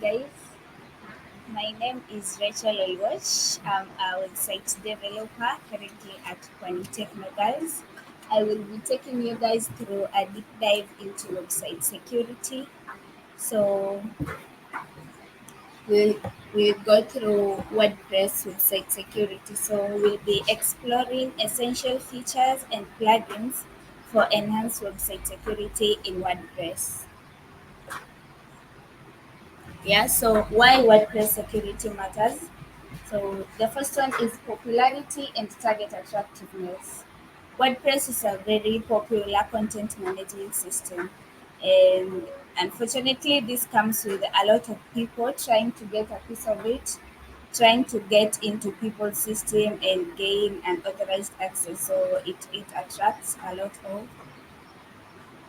guys. My name is Rachel Oluoch. I'm a website developer currently at Polytechnic Girls. I will be taking you guys through a deep dive into website security. So we'll, we'll go through WordPress website security. So we'll be exploring essential features and plugins for enhanced website security in WordPress. Yeah, so why WordPress security matters? So the first one is popularity and target attractiveness. WordPress is a very popular content management system, and unfortunately, this comes with a lot of people trying to get a piece of it, trying to get into people's system and gain unauthorized access. So it attracts a lot of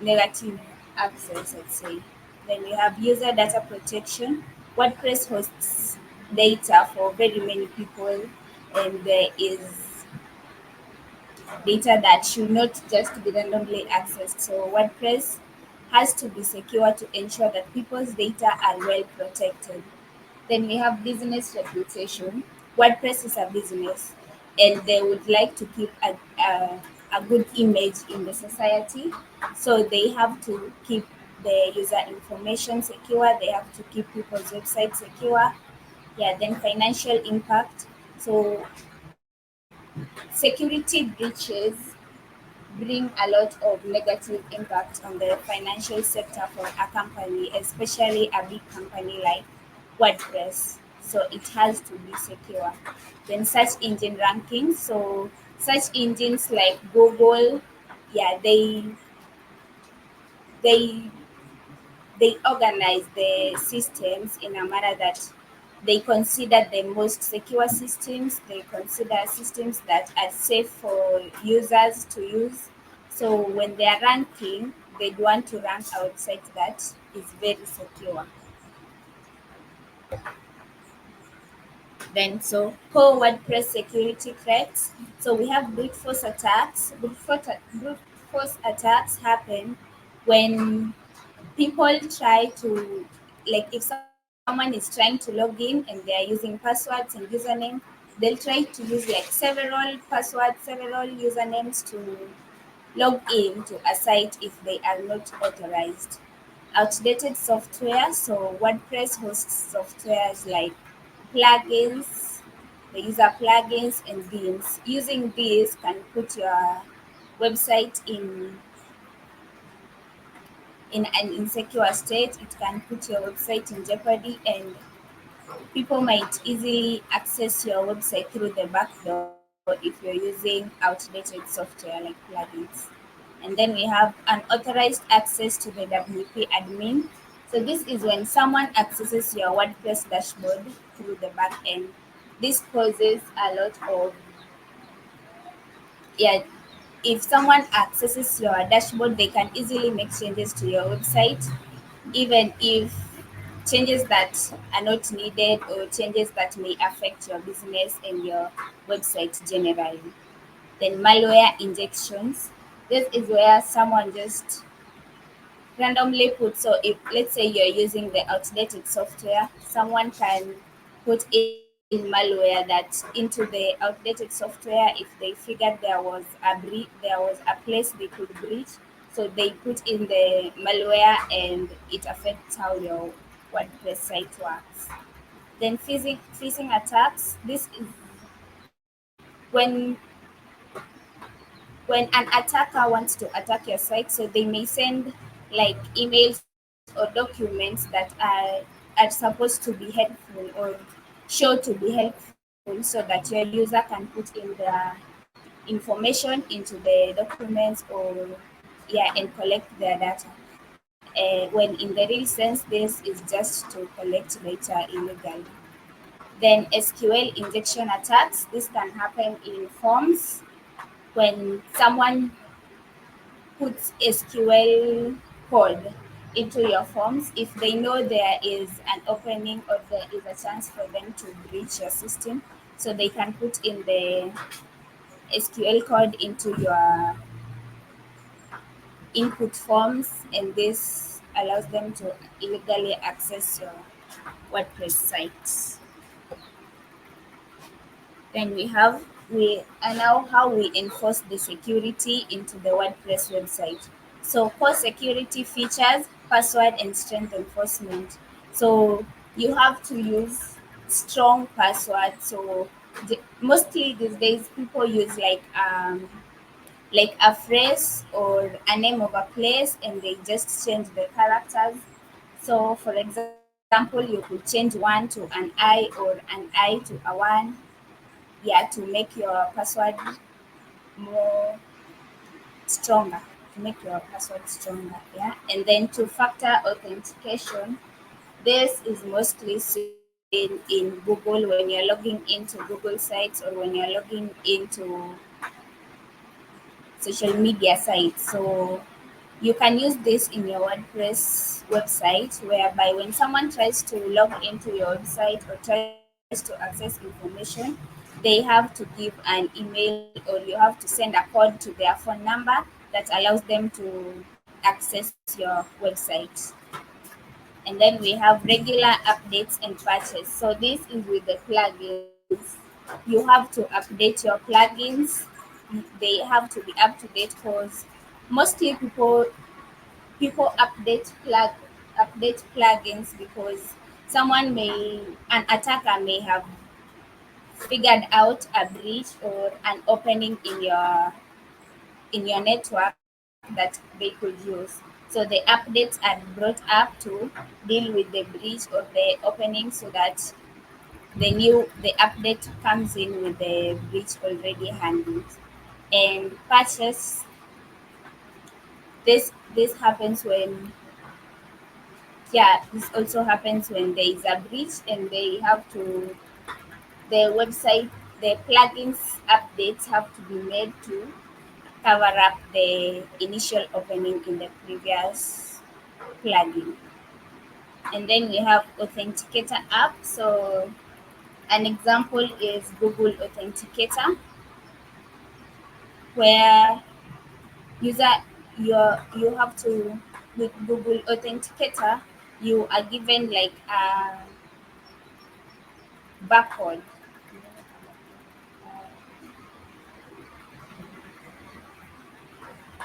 negative access, let's say. Then we have user data protection. WordPress hosts data for very many people, and there is data that should not just be randomly accessed. So WordPress has to be secure to ensure that people's data are well protected. Then we have business reputation. WordPress is a business and they would like to keep a good image in the society. So they have to keep the user information secure, they have to keep people's websites secure. Yeah, then financial impact. So security breaches bring a lot of negative impact on the financial sector for a company, especially a big company like WordPress. So it has to be secure. Then search engine rankings. So search engines like Google, yeah, they they organize the systems in a manner that they consider the most secure systems. They consider systems that are safe for users to use. So when they are ranking, they want to rank a website that is very secure. Then, so core WordPress security threats. So we have brute force attacks. Brute force attacks happen when people try to, like, if someone is trying to log in and they are using passwords and username, they'll try to use like several passwords, several usernames to log in to a site if they are not authorized. Outdated software. So WordPress hosts softwares like plugins. They use plugins and themes. Using these can put your website in an insecure state. It can put your website in jeopardy, and people might easily access your website through the back door if you're using outdated software like plugins. And then we have unauthorized access to the WP admin. So this is when someone accesses your WordPress dashboard through the back end. This poses a lot of, yeah, if someone accesses your dashboard, they can easily make changes to your website, even if changes that are not needed or changes that may affect your business and your website generally. Then malware injections. This is where someone just randomly put, so if let's say you're using the outdated software, someone can put in malware that into the outdated software if they figured there was a place they could breach. So they put in the malware and it affects how your WordPress site works. Then phishing attacks. This is when an attacker wants to attack your site, so they may send like emails or documents that are supposed to be helpful or show to be helpful so that your user can put in their information into the documents or yeah and collect their data. When in the real sense this is just to collect data illegally. Then SQL injection attacks. This can happen in forms when someone puts SQL code into your forms. If they know there is an opening or there is a chance for them to breach your system, so they can put in the SQL code into your input forms, and this allows them to illegally access your WordPress sites. Then we are now how we enforce the security into the WordPress website. So core security features, password and strength enforcement. So you have to use strong password. So mostly these days people use like a phrase or a name of a place and they just change the characters. So for example, you could change one to an I or an I to a one, yeah, to make your password more stronger, to make your password stronger, yeah. And then two-factor authentication. This is mostly seen in Google when you're logging into Google sites or when you're logging into social media sites. So you can use this in your WordPress website, whereby when someone tries to log into your website or tries to access information, they have to give an email or you have to send a code to their phone number that allows them to access your website. And then we have regular updates and patches. So this is with the plugins. You have to update your plugins. They have to be up to date because mostly people update plugins because an attacker may have figured out a breach or an opening in your network that they could use. So the updates are brought up to deal with the breach or the opening so that the update comes in with the breach already handled. And patches, this happens when, yeah, this also happens when there is a breach and they have to the website the plugins updates have to be made to cover up the initial opening in the previous plugin. And then we have authenticator app. So an example is Google Authenticator, where user you have to with Google Authenticator you are given like a barcode.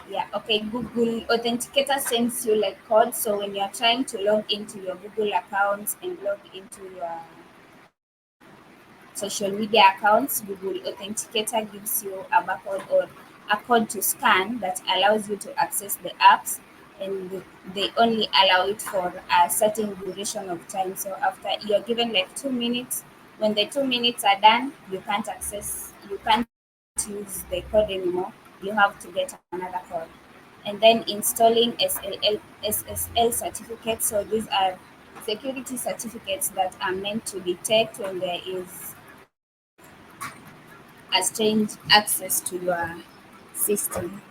Yeah, okay. Google Authenticator sends you like code. So when you're trying to log into your Google accounts and log into your social media accounts, Google Authenticator gives you a barcode or a code to scan that allows you to access the apps, and they only allow it for a certain duration of time. So after you're given like 2 minutes, when the 2 minutes are done, you can't use the code anymore. You have to get another code. And then installing SSL certificates. So these are security certificates that are meant to detect when there is a strange access to your system.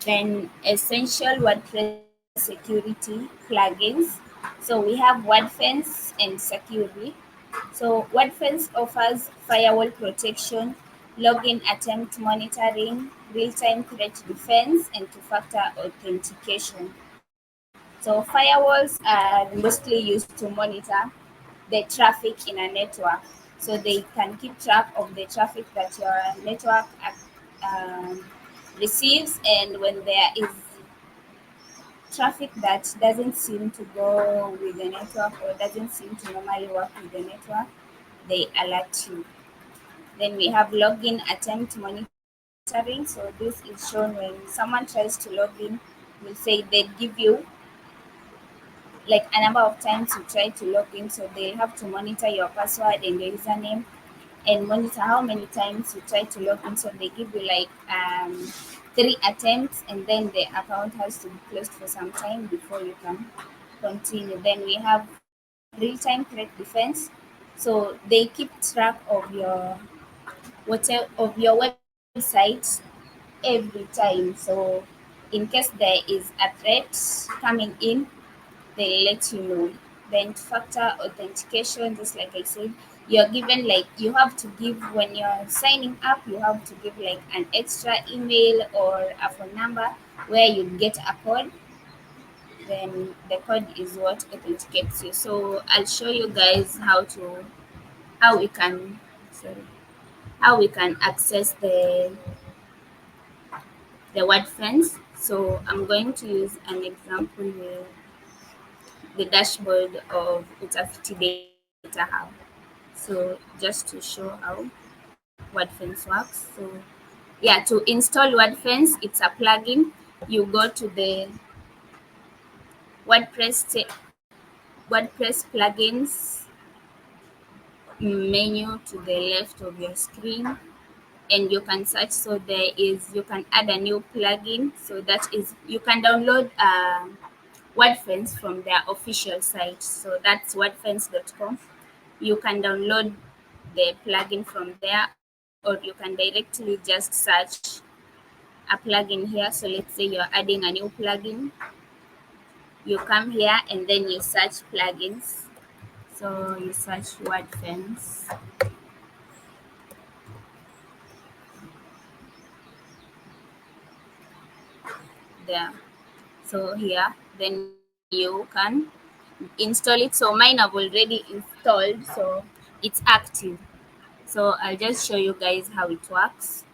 Then essential WordPress security plugins. So we have WordFence and Security. So WordFence offers firewall protection, login attempt monitoring, real-time threat defense, and two-factor authentication. So firewalls are mostly used to monitor the traffic in a network. So they can keep track of the traffic that your network um, receives, and when there is traffic that doesn't seem to go with the network or doesn't seem to normally work with the network, they alert you. Then we have login attempt monitoring. So this is shown when someone tries to log in, will say they give you like a number of times you try to log in. So they have to monitor your password and your username and monitor how many times you try to log in. So they give you like 3 attempts, and then the account has to be closed for some time before you can continue. Then we have real-time threat defense. So they keep track of your website every time. So in case there is a threat coming in, they let you know. Then factor authentication, just like I said, you're given like you have to give when you're signing up, you have to give like an extra email or a phone number where you get a code. then the code is what authenticates you. So I'll show you guys how we can sorry how we can access the word fence. So I'm going to use an example with the dashboard of Utafiti Data Hub. So just to show how WordFence works. So yeah, to install WordFence, it's a plugin. You go to the WordPress plugins menu to the left of your screen, and you can search. So you can add a new plugin. So that is, you can download WordFence from their official site. So that's wordfence.com. You can download the plugin from there, or you can directly just search a plugin here. So let's say you're adding a new plugin, you come here and then you search plugins. So you search WordFence there. So here, then you can install it. So mine have already installed, so it's active. So I'll just show you guys how it works.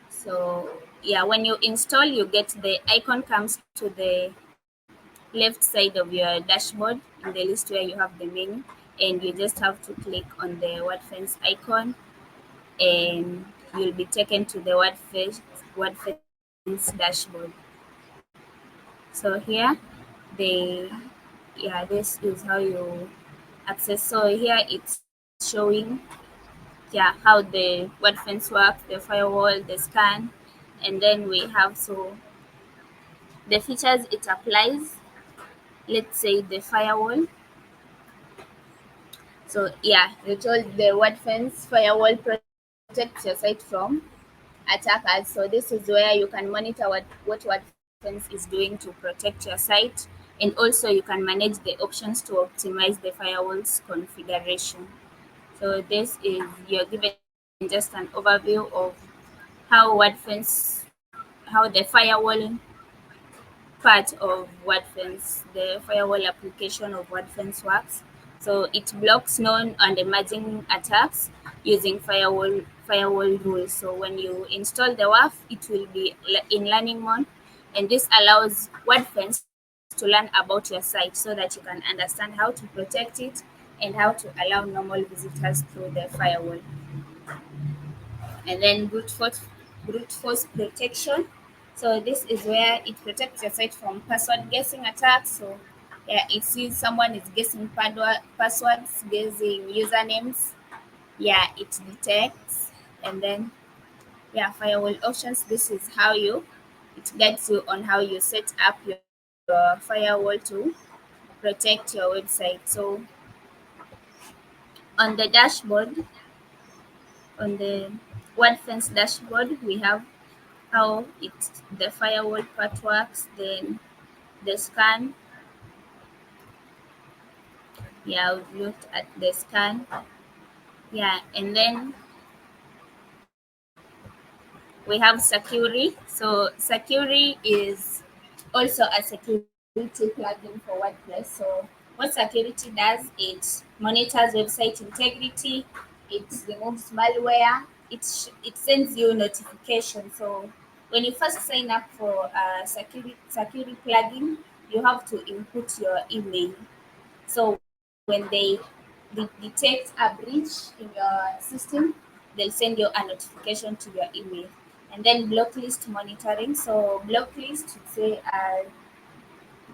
So yeah, when you install, you get the icon comes to the left side of your dashboard in the list where you have the menu, and you just have to click on the WordFence icon, and you'll be taken to the WordFence dashboard. So here, they yeah, this is how you access. So here it's showing how the WordFence works, the firewall, the scan, and then we have the features it applies. Let's say the firewall. So yeah, you told the WordFence firewall protects your site from attackers. So this is where you can monitor what WordFence is doing to protect your site, and also you can manage the options to optimize the firewall's configuration. So this is, you're given just an overview of how WordFence, how the firewall part of WordFence, the firewall application of WordFence works. So it blocks known and emerging attacks using firewall rules. So when you install the WAF, it will be in learning mode, and this allows WordFence to learn about your site so that you can understand how to protect it and how to allow normal visitors through the firewall. And then brute force protection. So this is where it protects your site from password guessing attacks. So yeah, it sees someone is guessing passwords, guessing usernames. Yeah, it detects. And then firewall options. This is how it guides you on how you set up your firewall to protect your website. So on the dashboard, on the WordFence dashboard, we have how the firewall part works, then the scan. Yeah, we've looked at the scan. Yeah, and then we have Securi. So Securi is also a security plugin for WordPress. So what Security does, it monitors website integrity, it removes malware, it sends you notifications. So when you first sign up for a security plugin, you have to input your email. So when they detect a breach in your system, they'll send you a notification to your email. And then blocklist monitoring. So blocklist would say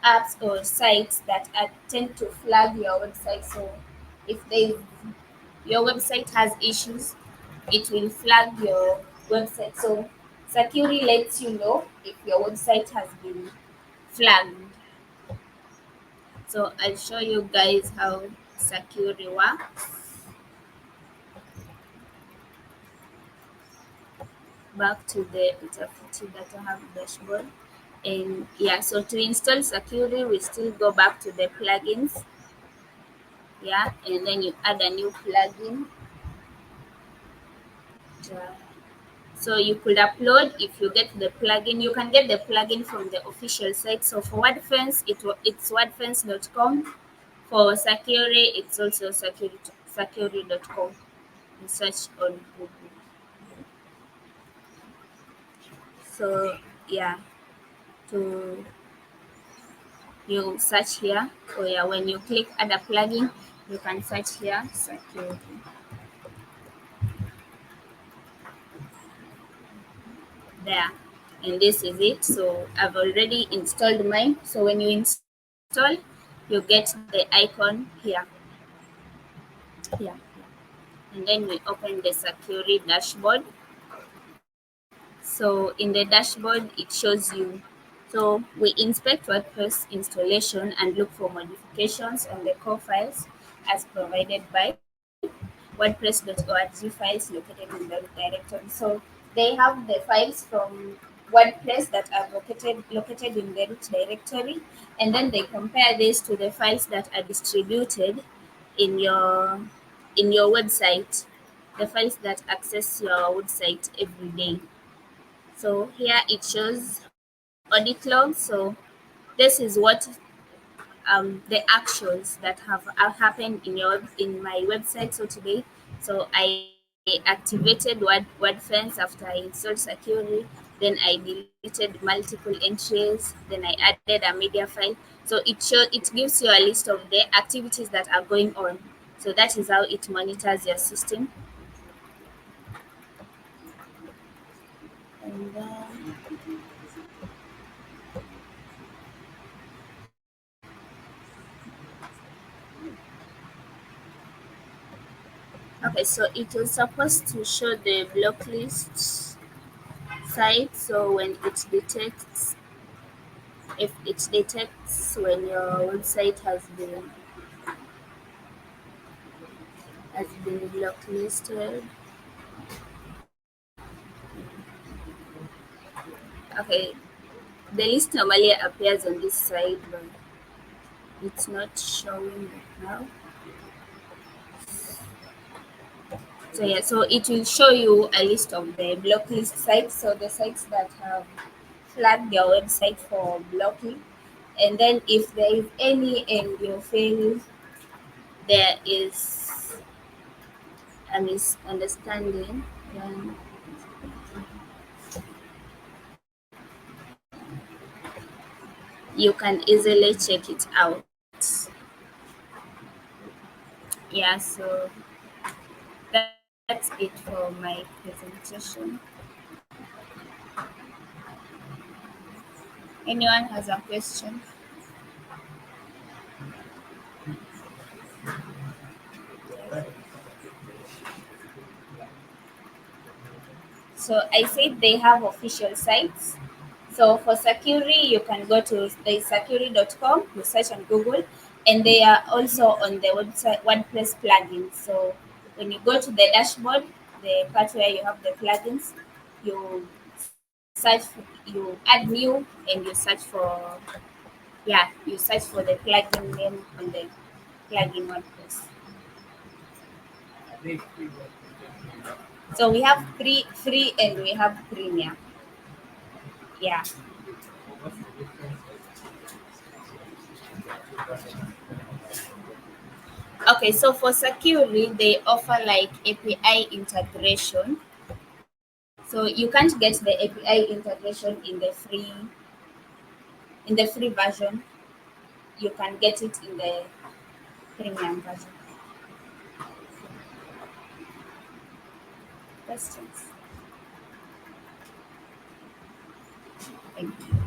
apps or sites that tend to flag your website. So if your website has issues, it will flag your website. So Security lets you know if your website has been flagged. So I'll show you guys how Security works. Back to the Utafiti Data Hub dashboard. And yeah, so to install Security, we still go back to the plugins. Yeah, and then you add a new plugin. So you could upload if you get the plugin. You can get the plugin from the official site. So for WordFence, it's wordfence.com. For Sakuri, it's also sakuri.com. You search on Google. So yeah, to you search here. So yeah, when you click add a plugin, you can search here Sakuri. There, and this is it. So I've already installed mine. So when you install, you get the icon here, and then we open the Sakuri dashboard. So in the dashboard, it shows you. So we inspect WordPress installation and look for modifications on the core files as provided by WordPress.org files located in the root directory. So they have the files from WordPress that are located in the root directory, and then they compare this to the files that are distributed in your website, the files that access your website every day. So here it shows audit log. So this is what the actions that happened in my website. So today, so I activated WordFence after I installed Sakuri. Then I deleted multiple entries. Then I added a media file. So it gives you a list of the activities that are going on. So that is how it monitors your system. And okay, so it was supposed to show the block list site. So when it detects, if it detects when your website has been blacklisted. Okay, the list normally appears on this side, but it's not showing it now. So yeah, so it will show you a list of the blocklist sites. So the sites that have flagged your website for blocking, and then if there is any and you feel there is a misunderstanding, then you can easily check it out. Yeah, so that's it for my presentation. Anyone has a question? So I said they have official sites. So for Sakuri, you can go to sakuri.com, you search on Google, and they are also on the website WordPress plugins. So when you go to the dashboard, the part where you have the plugins, you you add new, and you search for, yeah, you search for the plugin name on the plugin WordPress. So we have free and we have premium. Yeah. Okay, so for Security, they offer like API integration. So you can't get the API integration in the free version. You can get it in the premium version. Questions? Thank you.